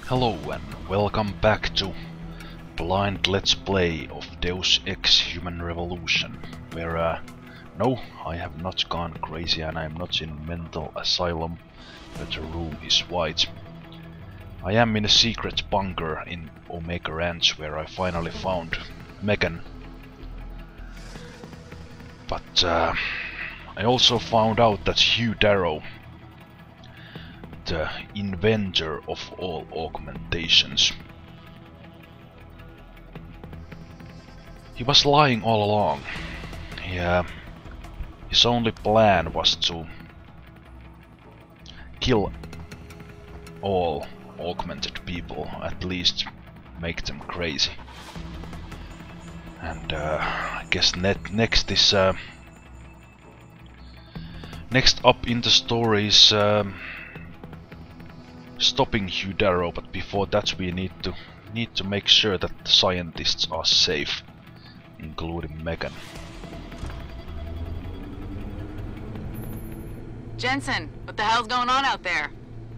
Hello and welcome back to blind let's play of Deus Ex Human Revolution, where no, I have not gone crazy and I'm not in mental asylum, but the room is white. I am in a secret bunker in Omega Ranch where I finally found Megan. But I also found out that Hugh Darrow, the inventor of all augmentations, he was lying all along. His only plan was to kill all augmented people, at least make them crazy. And I guess next up in the story is stopping Hugh Darrow, but before that we need to make sure that the scientists are safe, including Megan. Jensen, what the hell's going on out there?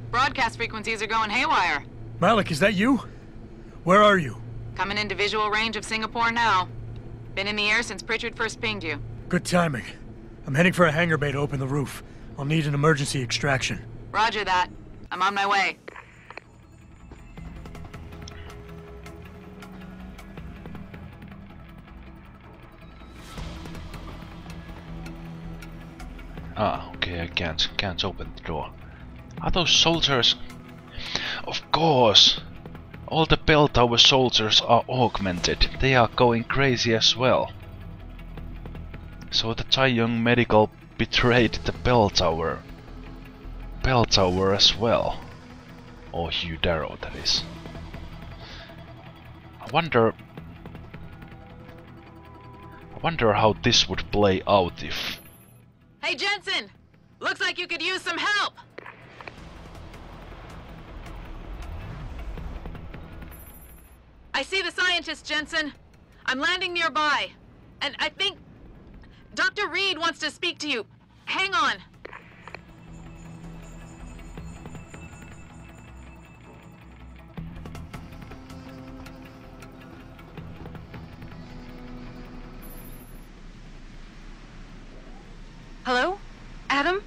Broadcast frequencies are going haywire. Malik, is that you? Where are you? Coming into visual range of Singapore now. Been in the air since Pritchard first pinged you. Good timing. I'm heading for a hangar bay to open the roof. I'll need an emergency extraction. Roger that. I'm on my way. Ah, okay, I can't open the door. Are those soldiers? Of course! All the bell tower soldiers are augmented. They are going crazy as well. So the Taiyong medical betrayed the bell tower as well. Or Hugh Darrow, that is. I wonder how this would play out if... Hey Jensen! Looks like you could use some help! I see the scientist, Jensen. I'm landing nearby. And I think... Dr. Reed wants to speak to you. Hang on. Hello? Adam?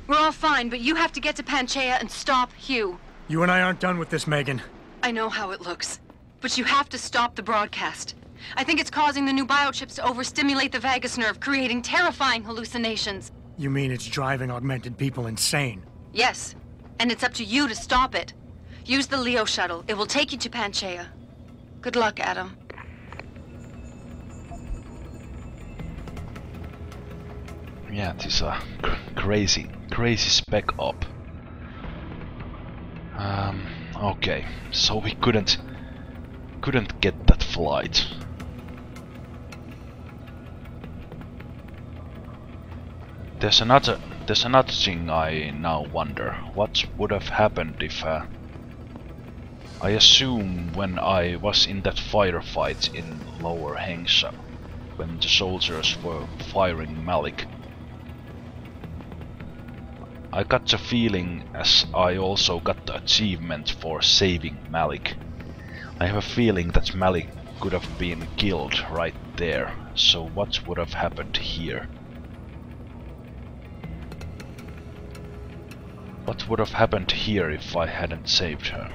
We're all fine, but you have to get to Panchaea and stop Hugh. You and I aren't done with this, Megan. I know how it looks, but you have to stop the broadcast. I think it's causing the new biochips to overstimulate the vagus nerve, creating terrifying hallucinations. You mean it's driving augmented people insane? Yes, and it's up to you to stop it. Use the Leo shuttle. It will take you to Panchaea. Good luck, Adam. Yeah, this crazy spec up. Okay, so we couldn't get that flight. There's another thing I now wonder. What would have happened if I assume when I was in that firefight in Lower Hengsha, when the soldiers were firing Malik, I got the feeling, as I also got the achievement for saving Malik, I have a feeling that Malik could have been killed right there. So what would have happened here? What would have happened here if I hadn't saved her?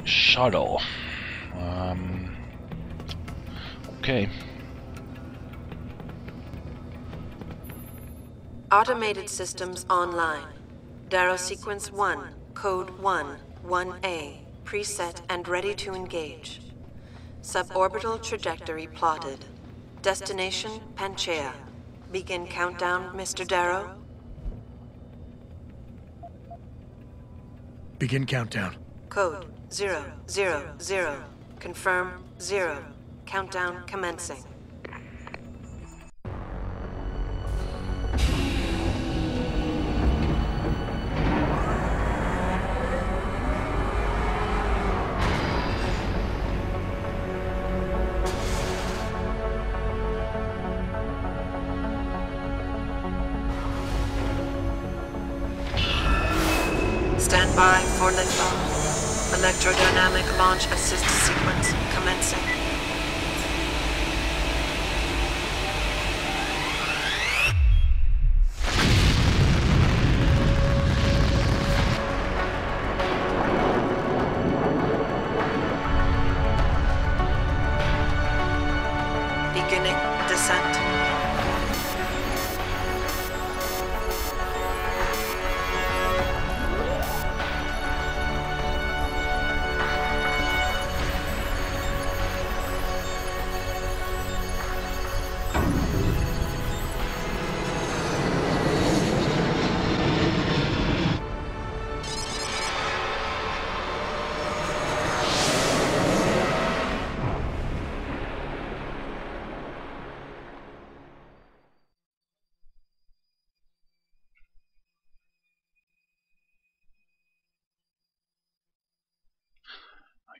Shuttle. Okay. Automated systems online. Darrow sequence 1, code 1, 1A, preset and ready to engage. Suborbital trajectory plotted. Destination Panchaea. Begin countdown, Mr. Darrow. Begin countdown. Code 000. Confirm 0. Countdown commencing. Stand by for liftoff. Electrodynamic launch assist sequence commencing. Beginning descent.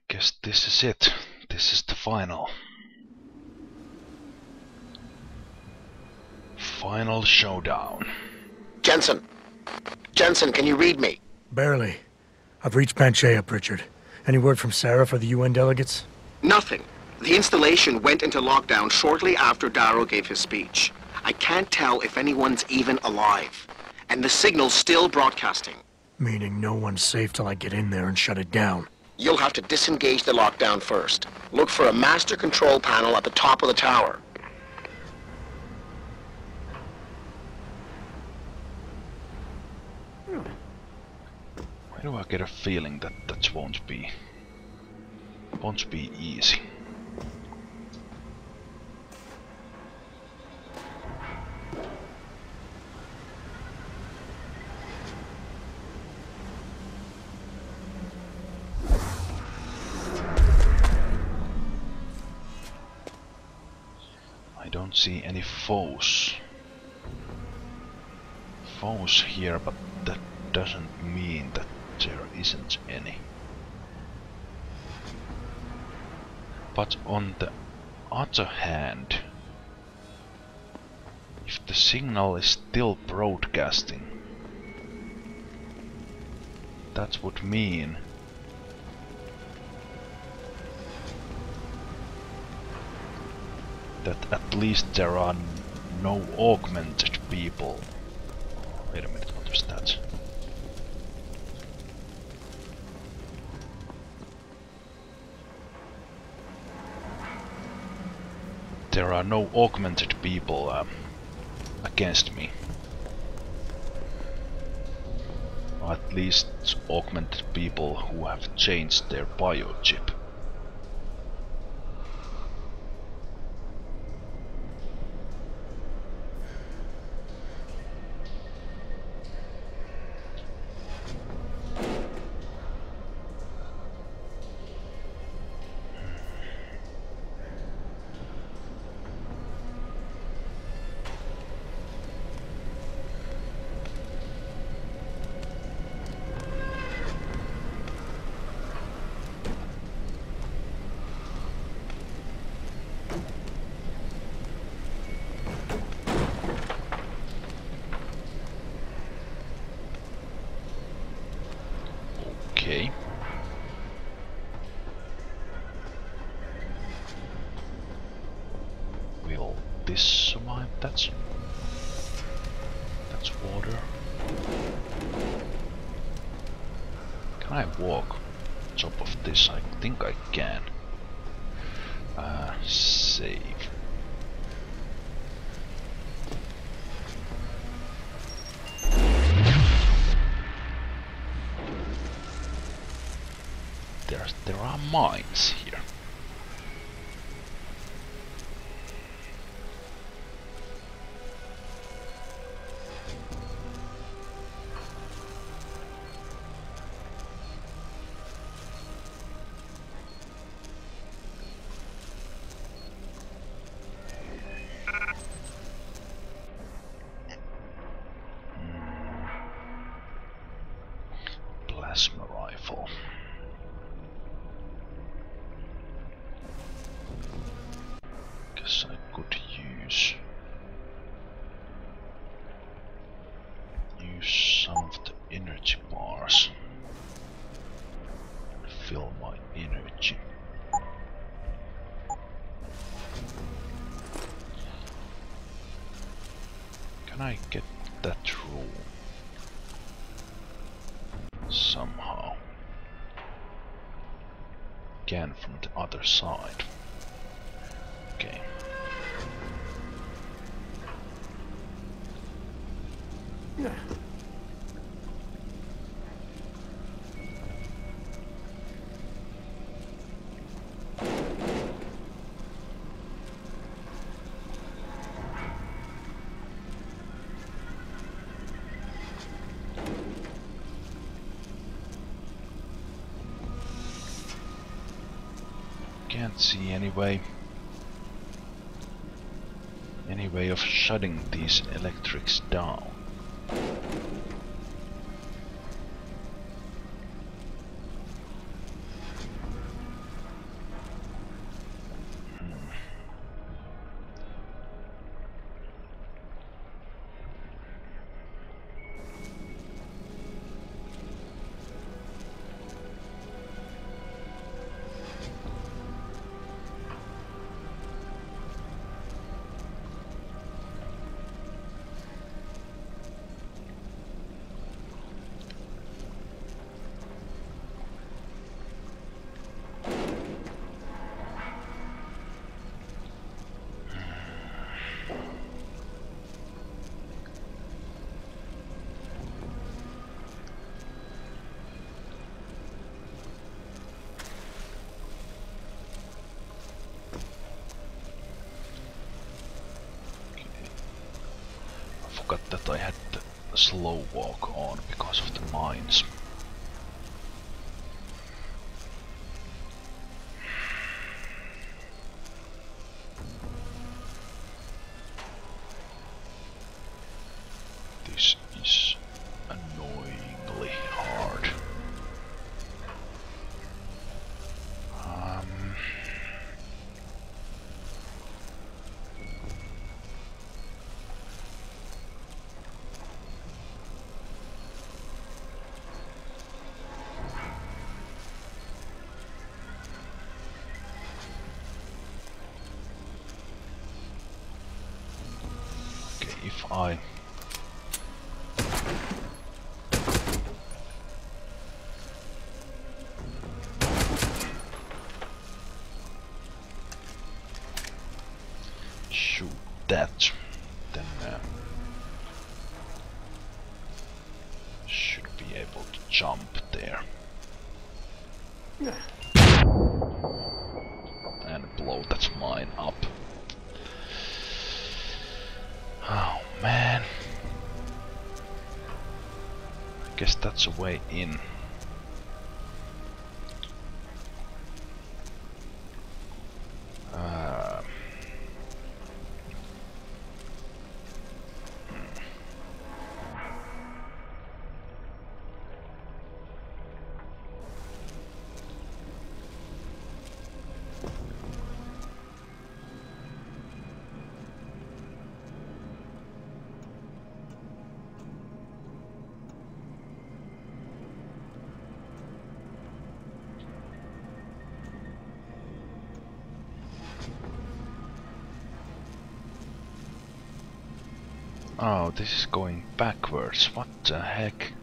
Guess this is it. This is the final showdown. Jensen! Jensen, can you read me? Barely. I've reached Panchaea, Pritchard. Any word from Sarah for the UN delegates? Nothing. The installation went into lockdown shortly after Darrow gave his speech. I can't tell if anyone's even alive. And the signal's still broadcasting. Meaning no one's safe till I get in there and shut it down. You'll have to disengage the lockdown first. Look for a master control panel at the top of the tower. Why do I get a feeling that that won't be easy? I don't see any foes here, but that doesn't mean that there isn't any. But on the other hand, if the signal is still broadcasting, that would mean that at least there are no augmented people. Wait a minute, what was that? There are no augmented people against me. Or at least augmented people who have changed their biochip. Okay. Will this survive? That's water. Can I walk on top of this? I think I can. Save. There are mines here. Plasma rifle. Guess I could use some of the energy bars. refill my energy. Can I get that room somehow? Again from the other side. Okay. Yeah. Can't see any way of shutting these electrics down. Forgot that I had the slow walk on because of the mines. This is annoyingly hard. If I shoot that, then should be able to jump there and blow that mine up. Oh man, I guess that's a way in. Oh, this is going backwards. What the heck?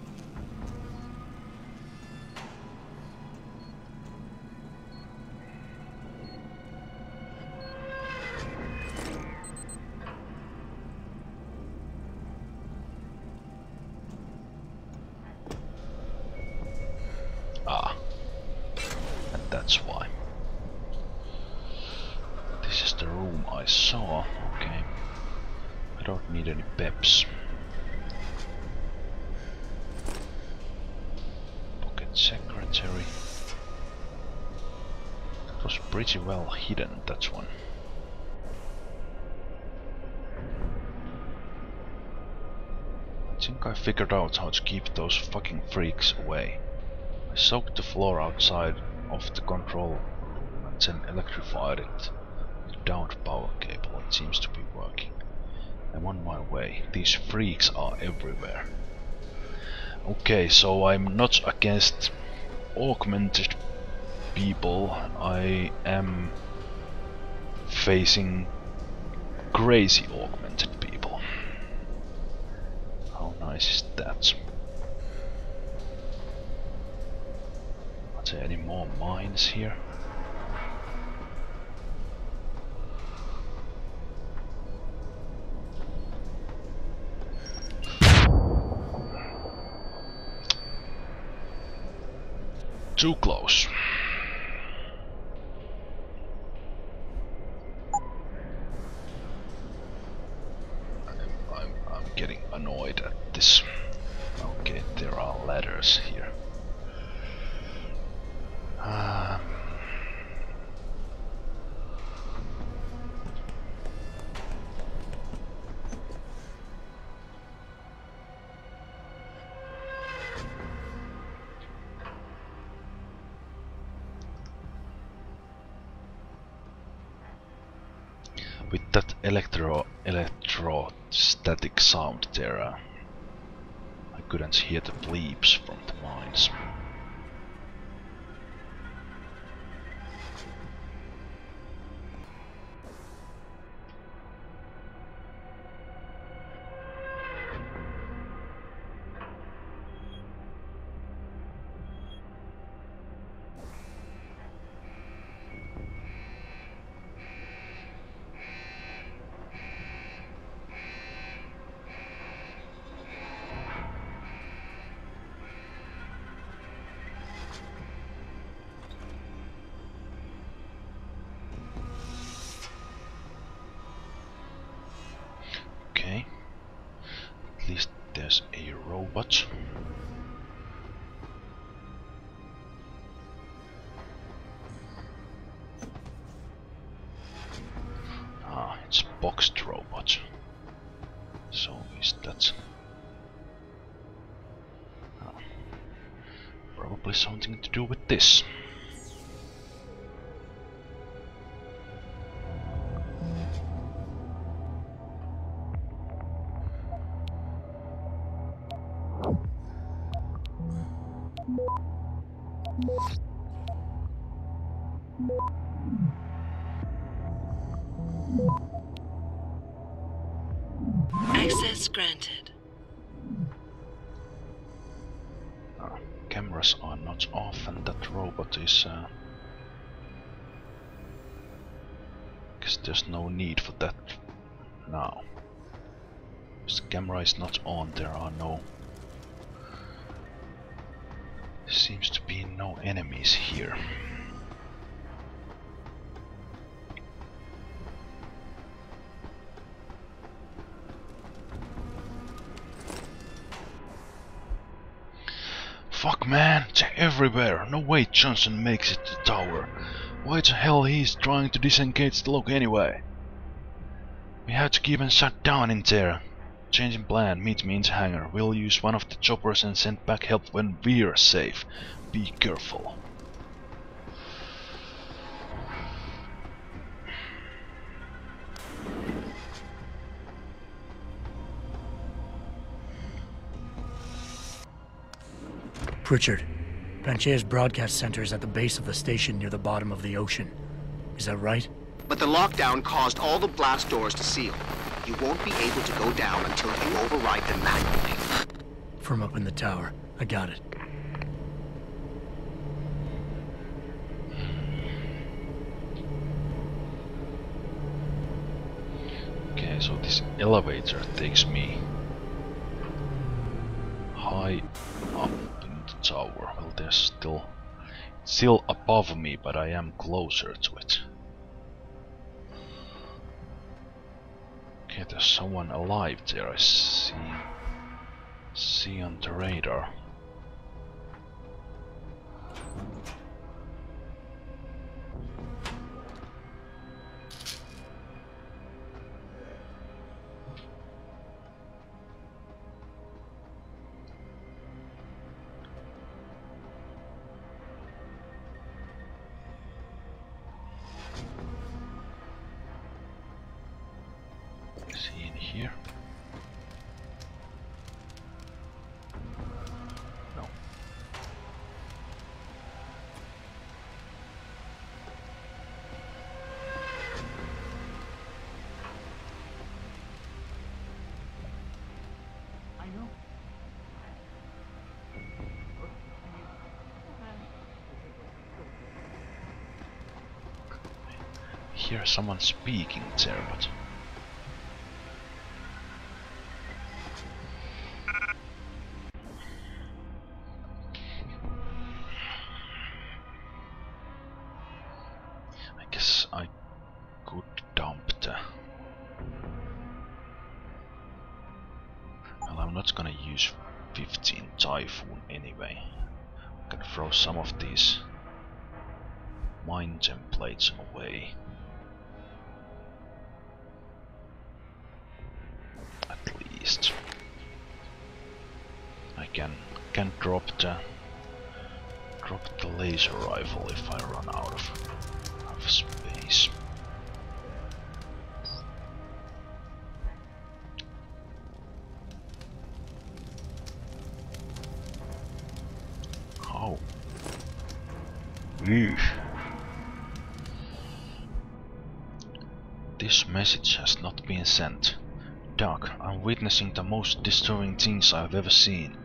Ah, and that's why. This is the room I saw. Okay. I don't need any peps. Pocket secretary. It was pretty well hidden, that one. I think I figured out how to keep those fucking freaks away. I soaked the floor outside of the control room and then electrified it with a downed power cable. It seems to be working. I'm on my way. These freaks are everywhere. Okay, so I'm not against augmented people, I am facing crazy augmented people. How nice is that? Are there any more mines here? Too close. I'm getting annoyed at this. Okay, there are ladders here. With that electrostatic sound there, I couldn't hear the bleeps from the mines. Okay, at least there's a robot. Ah, it's boxed robot. So is that probably something to do with this. Access granted. Cameras are not off, and that robot is because there's no need for that now. If the camera is not on, there are no... seems to be no enemies here. Fuck man, they're everywhere. No way Johnson makes it to the tower. Why the hell he's trying to disengage the lock anyway? We have to keep him shut down in there. Changing plan, meet me in the hangar. We'll use one of the choppers and send back help when we're safe. Be careful. Pritchard, Panchaea's broadcast center is at the base of the station near the bottom of the ocean. Is that right? But the lockdown caused all the blast doors to seal. You won't be able to go down until you override them manually. From up in the tower. I got it. Okay, so this elevator takes me high up in the tower. Well, there's still above me, but I am closer to it. Okay, there's someone alive there. I see on the radar. Is he in here? No. hear someone speaking there, but I guess I could dump the... Well, I'm not gonna use 15 Typhoon anyway. I can throw some of these mine templates away. At least I can drop the laser rifle if I run out of space. Oh. Eesh. This message has not been sent. Doc, I'm witnessing the most disturbing things I've ever seen.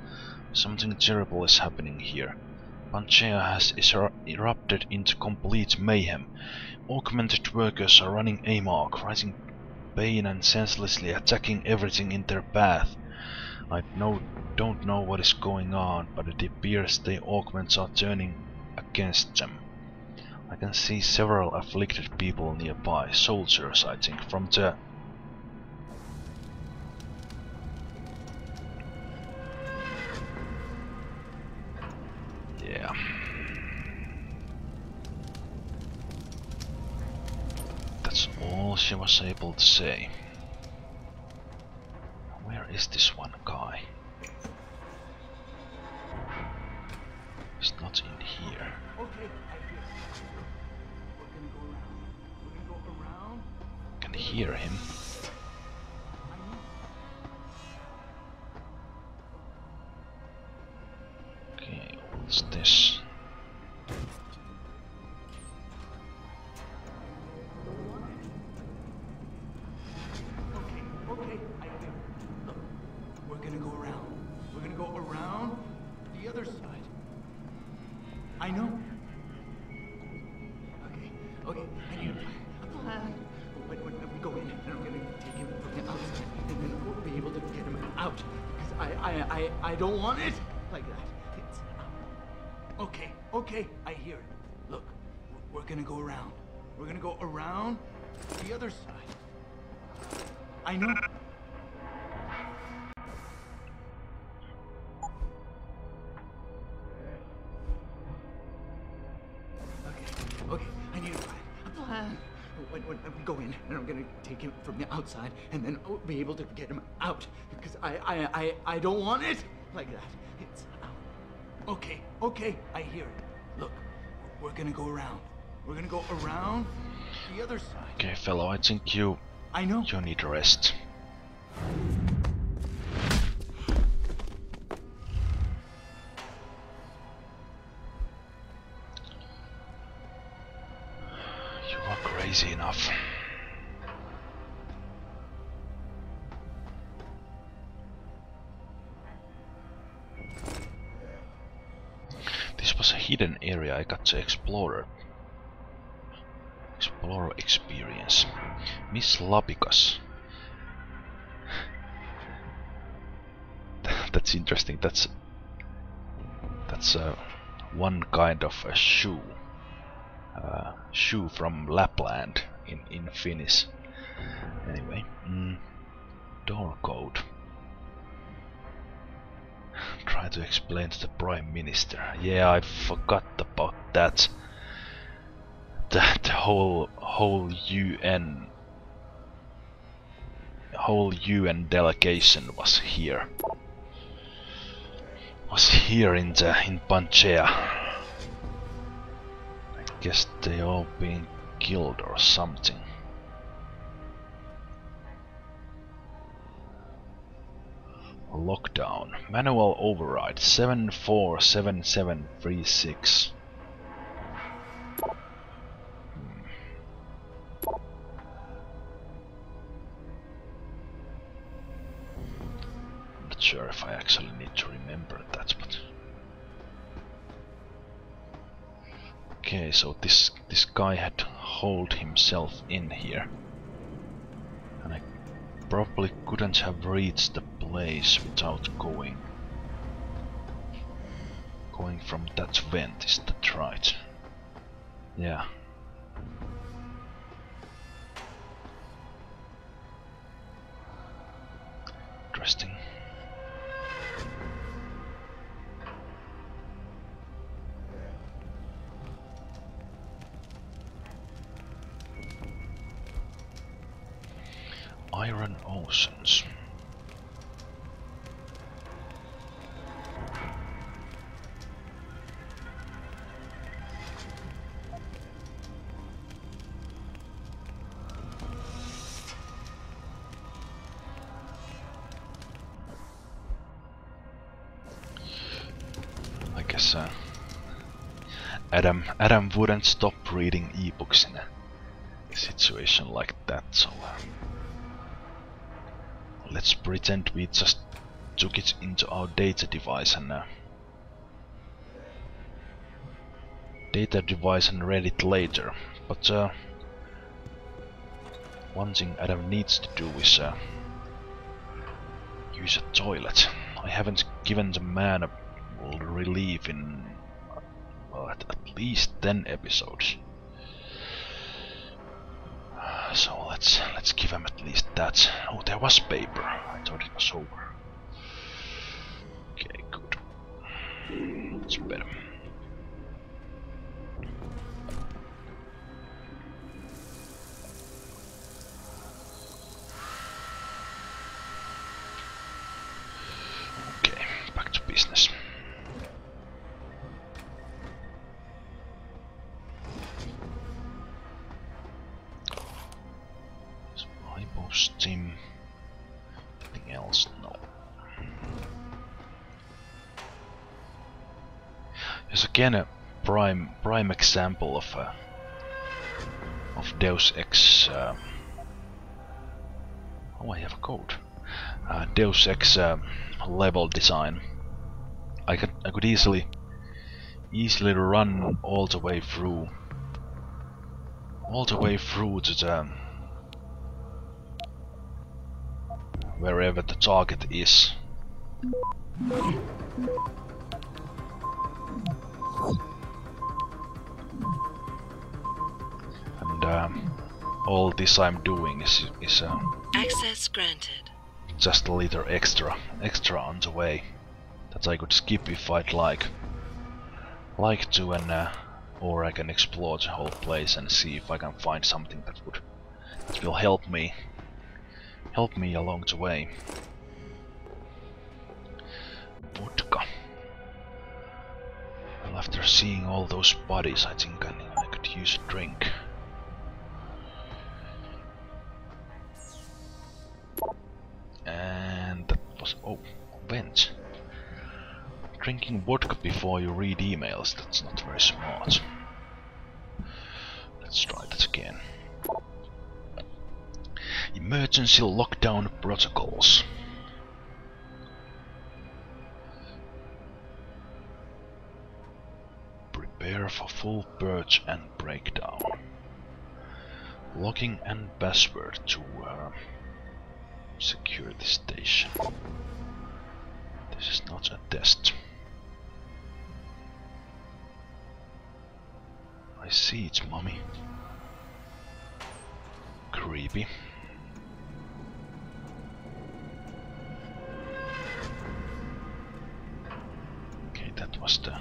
Something terrible is happening here. Panchaea has erupted into complete mayhem. Augmented workers are running amok, rising pain and senselessly attacking everything in their path. I don't know what is going on, but it appears the augments are turning against them. I can see several afflicted people nearby, soldiers I think, from the... Yeah. That's all she was able to say. Where is this one guy? He's not in here. Okay, we're gonna go around. We're gonna go around. I can hear him. Okay, what's this? Okay, I hear. Look, we're gonna go around. We're gonna go around the other side. I know. Okay, I need a plan. When we go in, and I'm gonna take him from the outside, and then we'll be able to get him out. Because I don't want it like that. It's okay, I hear it. Look, we're gonna go around. We're gonna go around the other side. I know. Okay, I need a plan. When we go in, and I'm gonna take him from the outside, and then I'll be able to get him out. Because I don't want it like that. It's okay, I hear it. Look, we're gonna go around. We're gonna go around the other side. Okay, fellow, I think you need rest. You are crazy enough. This was a hidden area I got to explore experience. Miss Lapicus. That's interesting. That's one kind of a shoe. Shoe from Lapland in Finnish. Anyway, door code. Try to explain to the Prime Minister. Yeah, I forgot about that. The whole UN delegation was here. In Panchaea. I guess they all been killed or something. Lockdown. Manual override 747736. Not sure if I actually need to remember that, but okay, so this guy had hold himself in here. And I probably couldn't have reached the place without going from that vent, is that right? Yeah. Interesting. Iron Oceans. I guess Adam wouldn't stop reading ebooks in a situation like that, so let's pretend we just took it into our data device and read it later. But one thing Adam needs to do is use a toilet. I haven't given the man a relief in at least 10 episodes. So let's give him at least that. Oh, there was paper. I thought it was over. Okay, good. It's better. Okay, back to business. Steam. Anything else? No. Here's again a prime example of Deus Ex. Oh, I have a code. Deus Ex level design. I could easily run all the way through to the wherever the target is. And all this I'm doing is Access granted. just a little extra on the way that I could skip if I'd like to, and or I can explore the whole place and see if I can find something that will help me along the way. Vodka. Well, after seeing all those bodies, I think I could use a drink. And that was vent. Drinking vodka before you read emails, that's not very smart. Let's try that again. Emergency lockdown protocols. Prepare for full purge and breakdown. Login and password to security station. This is not a test. I see it, mommy. Creepy. Okay, that was the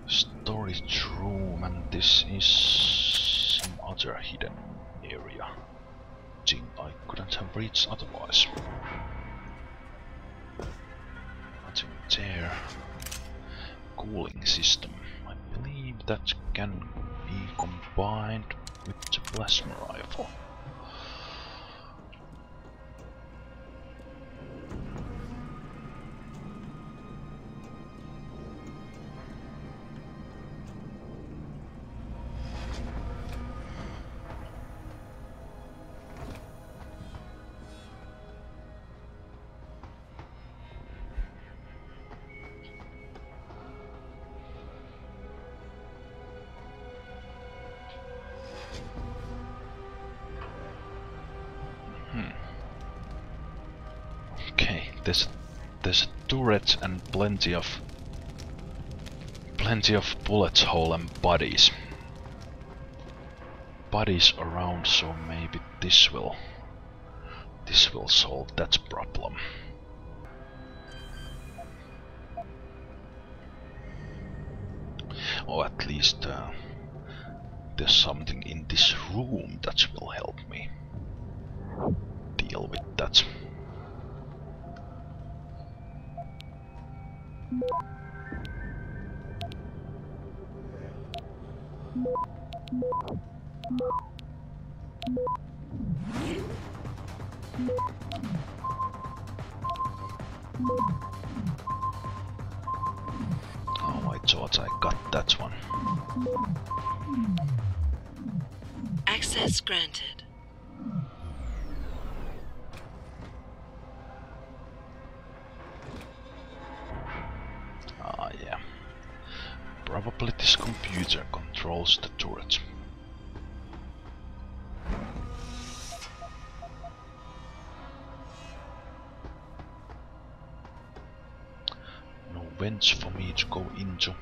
storage room, and this is some other hidden area. Thing I couldn't have reached otherwise. Nothing there. Cooling system. I believe that can be combined with the plasma rifle. there's a turret and plenty of bullet hole and bodies around, so maybe this will solve that problem. Or at least there's something in this room that will help me deal with that. Oh, I thought I got that one. Access granted. Ah, yeah. Probably this computer controls the turret. No vents for me to go into.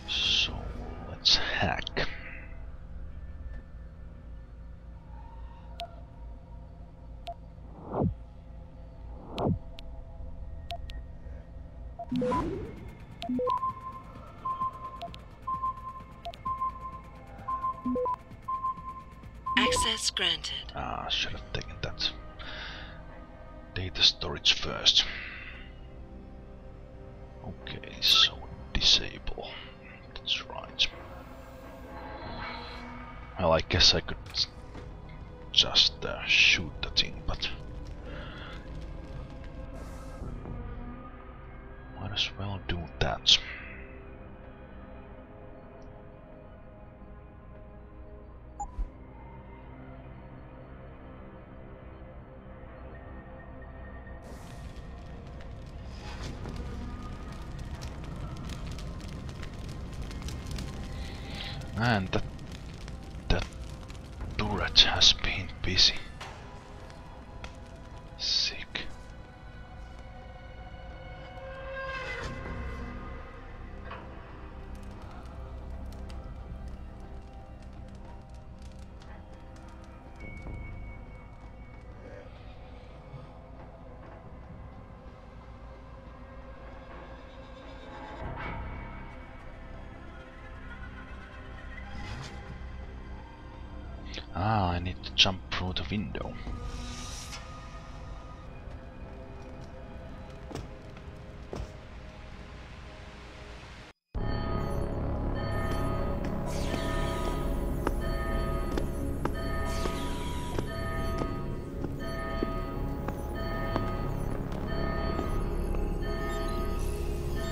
So let's hack. Access granted. Ah, should have taken that data storage first. Okay, so disable. That's right. Well, I guess I could just shoot the thing, but might as well do that. And that turret has been busy. Sick. Ah, I need to jump through the window.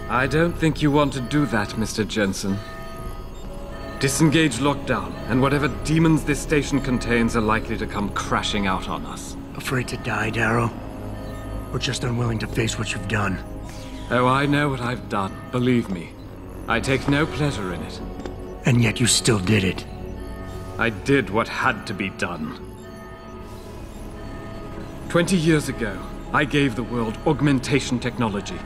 I don't think you want to do that, Mr. Jensen. Disengage lockdown, and whatever demons this station contains are likely to come crashing out on us. Afraid to die, Darrow? Or just unwilling to face what you've done? Oh, I know what I've done, believe me. I take no pleasure in it. And yet you still did it. I did what had to be done. 20 years ago, I gave the world augmentation technology.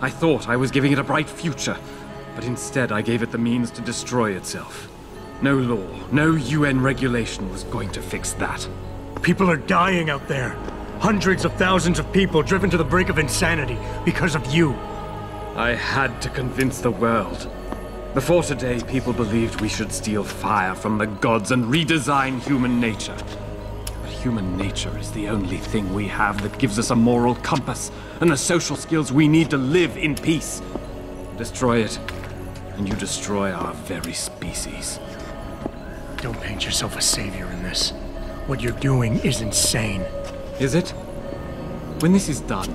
I thought I was giving it a bright future, but instead I gave it the means to destroy itself. No law, no UN regulation was going to fix that. People are dying out there. Hundreds of thousands of people driven to the brink of insanity because of you. I had to convince the world. Before today, people believed we should steal fire from the gods and redesign human nature. But human nature is the only thing we have that gives us a moral compass and the social skills we need to live in peace. Destroy it, and you destroy our very species. Don't paint yourself a savior in this. What you're doing is insane. Is it? When this is done,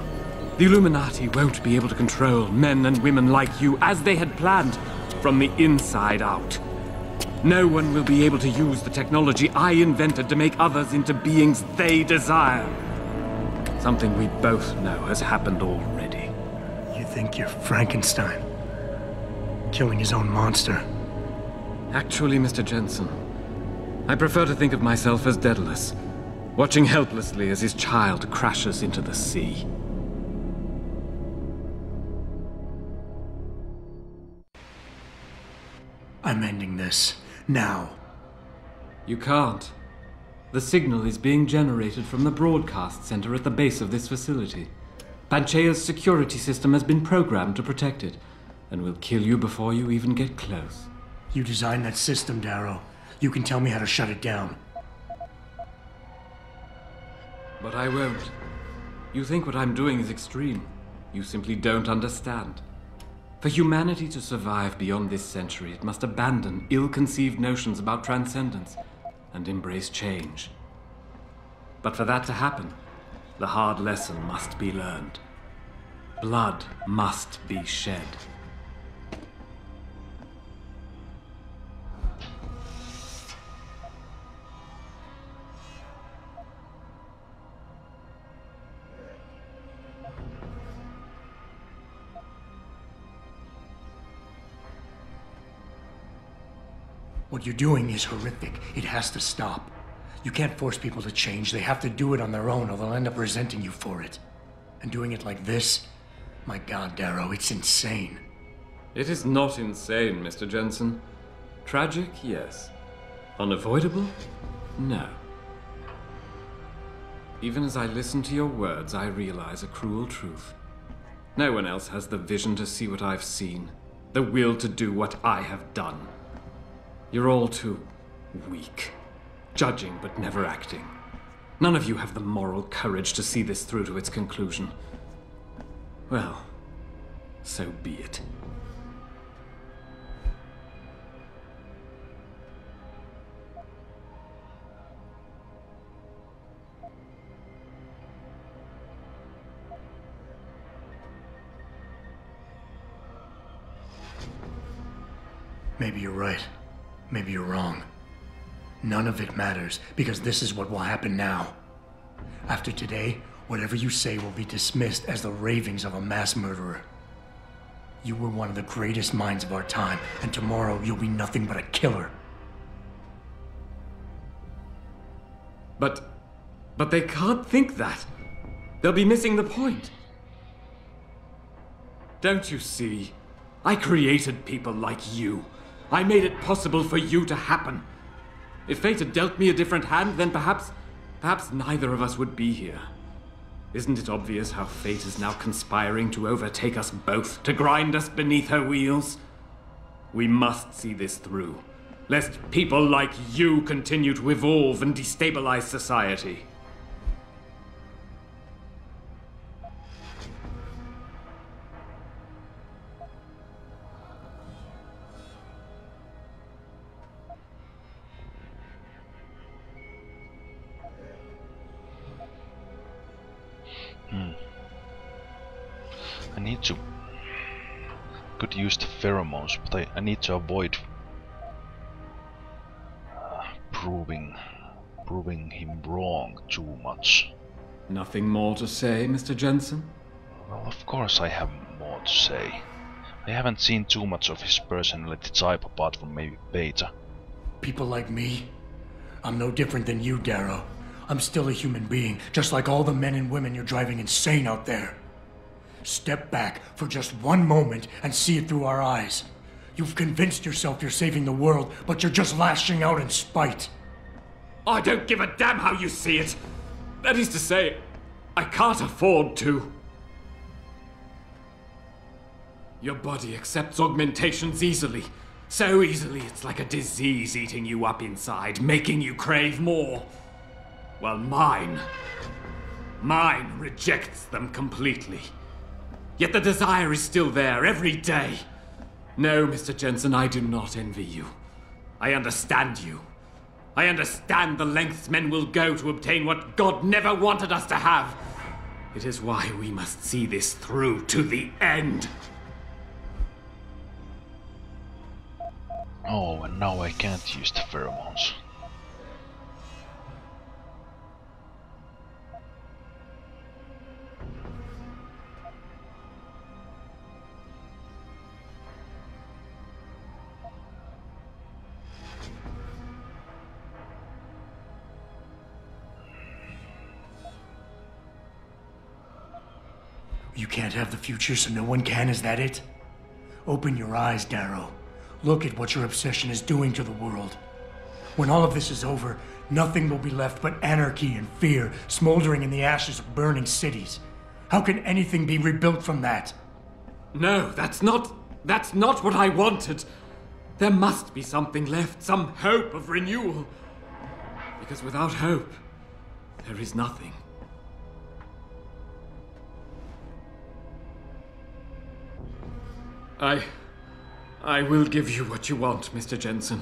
the Illuminati won't be able to control men and women like you as they had planned, from the inside out. No one will be able to use the technology I invented to make others into beings they desire. Something we both know has happened already. You think you're Frankenstein? Killing his own monster. Actually, Mr. Jensen, I prefer to think of myself as Daedalus, watching helplessly as his child crashes into the sea. I'm ending this. Now. You can't. The signal is being generated from the broadcast center at the base of this facility. Panchaea's security system has been programmed to protect it, and will kill you before you even get close. You designed that system, Darrow. You can tell me how to shut it down. But I won't. You think what I'm doing is extreme. You simply don't understand. For humanity to survive beyond this century, it must abandon ill-conceived notions about transcendence and embrace change. But for that to happen, the hard lesson must be learned. Blood must be shed. What you're doing is horrific. It has to stop. You can't force people to change. They have to do it on their own, or they'll end up resenting you for it. And doing it like this? My God, Darrow, it's insane. It is not insane, Mr. Jensen. Tragic, yes. Unavoidable? No. Even as I listen to your words, I realize a cruel truth. No one else has the vision to see what I've seen, the will to do what I have done. You're all too weak, judging but never acting. None of you have the moral courage to see this through to its conclusion. Well, so be it. Maybe you're right. Maybe you're wrong. None of it matters, because this is what will happen now. After today, whatever you say will be dismissed as the ravings of a mass murderer. You were one of the greatest minds of our time, and tomorrow you'll be nothing but a killer. But they can't think that. They'll be missing the point. Don't you see? I created people like you. I made it possible for you to happen. If fate had dealt me a different hand, then perhaps neither of us would be here. Isn't it obvious how fate is now conspiring to overtake us both, to grind us beneath her wheels? We must see this through, lest people like you continue to evolve and destabilize society. Could use the pheromones, but I need to avoid proving him wrong too much. Nothing more to say, Mr. Jensen? Well, of course I have more to say. I haven't seen too much of his personality type apart from maybe Beta. People like me? I'm no different than you, Darrow. I'm still a human being, just like all the men and women you're driving insane out there. Step back for just one moment and see it through our eyes. You've convinced yourself you're saving the world, but you're just lashing out in spite. I don't give a damn how you see it. That is to say, I can't afford to. Your body accepts augmentations easily. So easily it's like a disease eating you up inside, making you crave more. While mine rejects them completely. Yet the desire is still there every day. No, Mr. Jensen, I do not envy you. I understand you. I understand the lengths men will go to obtain what God never wanted us to have. It is why we must see this through to the end. Oh, and now I can't use the pheromones. You can't have the future, so no one can, is that it? Open your eyes, Darrow. Look at what your obsession is doing to the world. When all of this is over, nothing will be left but anarchy and fear, smoldering in the ashes of burning cities. How can anything be rebuilt from that? No, that's not what I wanted. There must be something left, some hope of renewal. Because without hope, there is nothing. I will give you what you want, Mr. Jensen.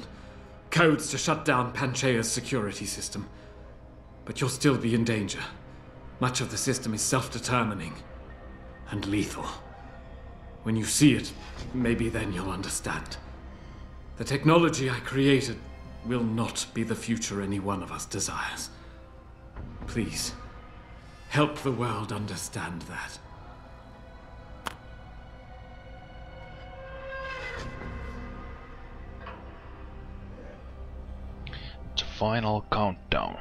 Codes to shut down Panchaea's security system. But you'll still be in danger. Much of the system is self-determining and lethal. When you see it, maybe then you'll understand. The technology I created will not be the future any one of us desires. Please, help the world understand that. The final countdown.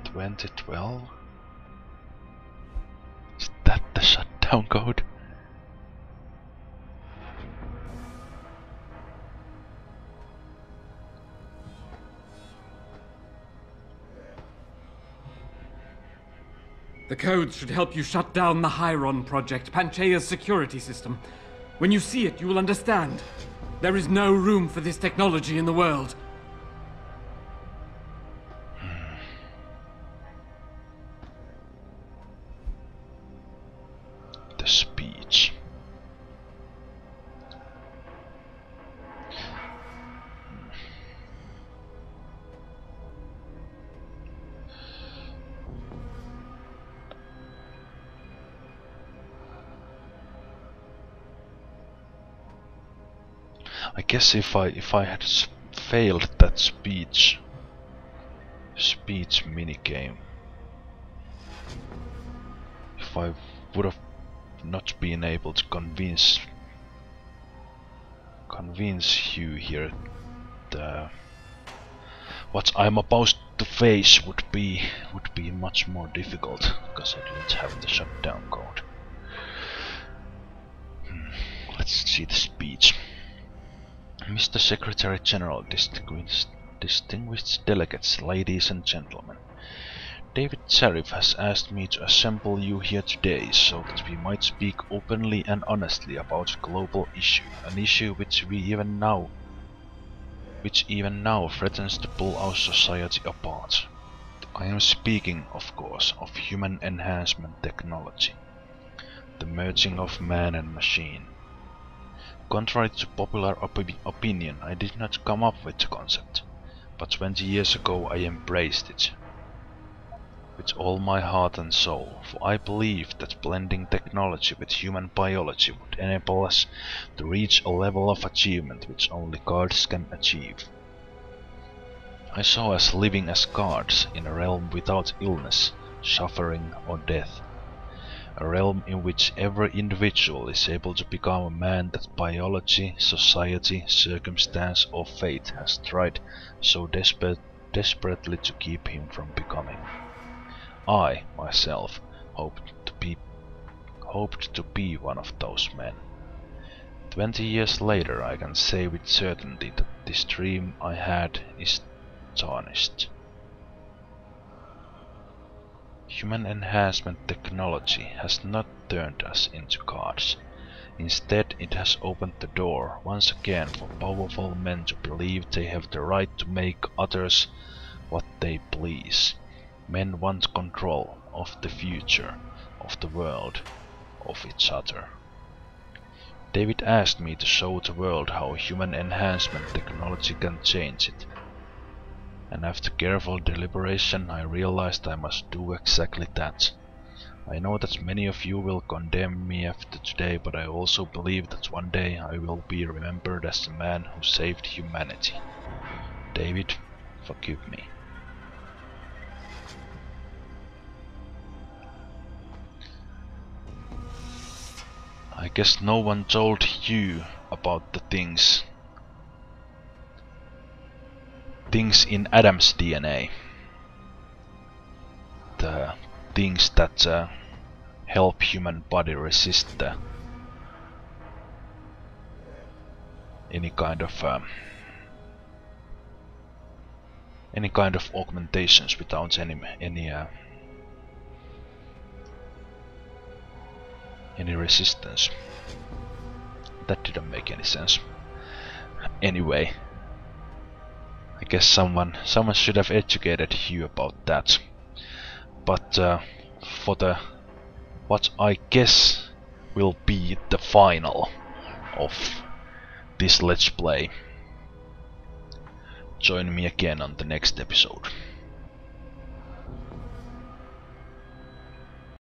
$2012? Is that the shutdown code? The codes should help you shut down the Hyron project, Panchaea's security system. When you see it, you will understand. There is no room for this technology in the world. The speech. I guess if I had failed that speech minigame, if I would have not been able to convince Hugh here that what I'm about to face would be much more difficult because I didn't have the shutdown code. Let's see the speech. Mr. Secretary General, distinguished delegates, ladies and gentlemen. David Sheriff has asked me to assemble you here today so that we might speak openly and honestly about a global issue, an issue which even now threatens to pull our society apart. I am speaking, of course, of human enhancement technology, the merging of man and machine. Contrary to popular opinion, I did not come up with the concept, but 20 years ago I embraced it with all my heart and soul, for I believed that blending technology with human biology would enable us to reach a level of achievement which only gods can achieve. I saw us living as gods in a realm without illness, suffering or death. A realm in which every individual is able to become a man that biology, society, circumstance or fate has tried so desperately to keep him from becoming. I, myself, hoped to be one of those men. 20 years later I can say with certainty that this dream I had is tarnished. Human enhancement technology has not turned us into gods. Instead, it has opened the door once again for powerful men to believe they have the right to make others what they please. Men want control of the future, of the world, of each other. David asked me to show the world how human enhancement technology can change it. And after careful deliberation I realized I must do exactly that. I know that many of you will condemn me after today, but I also believe that one day I will be remembered as the man who saved humanity. David, forgive me. I guess no one told you about the things in Adam's DNA. The things that help human body resist any kind of augmentations without any resistance. That didn't make any sense. Anyway, I guess someone should have educated you about that. But for what I guess will be the final of this Let's Play, join me again on the next episode.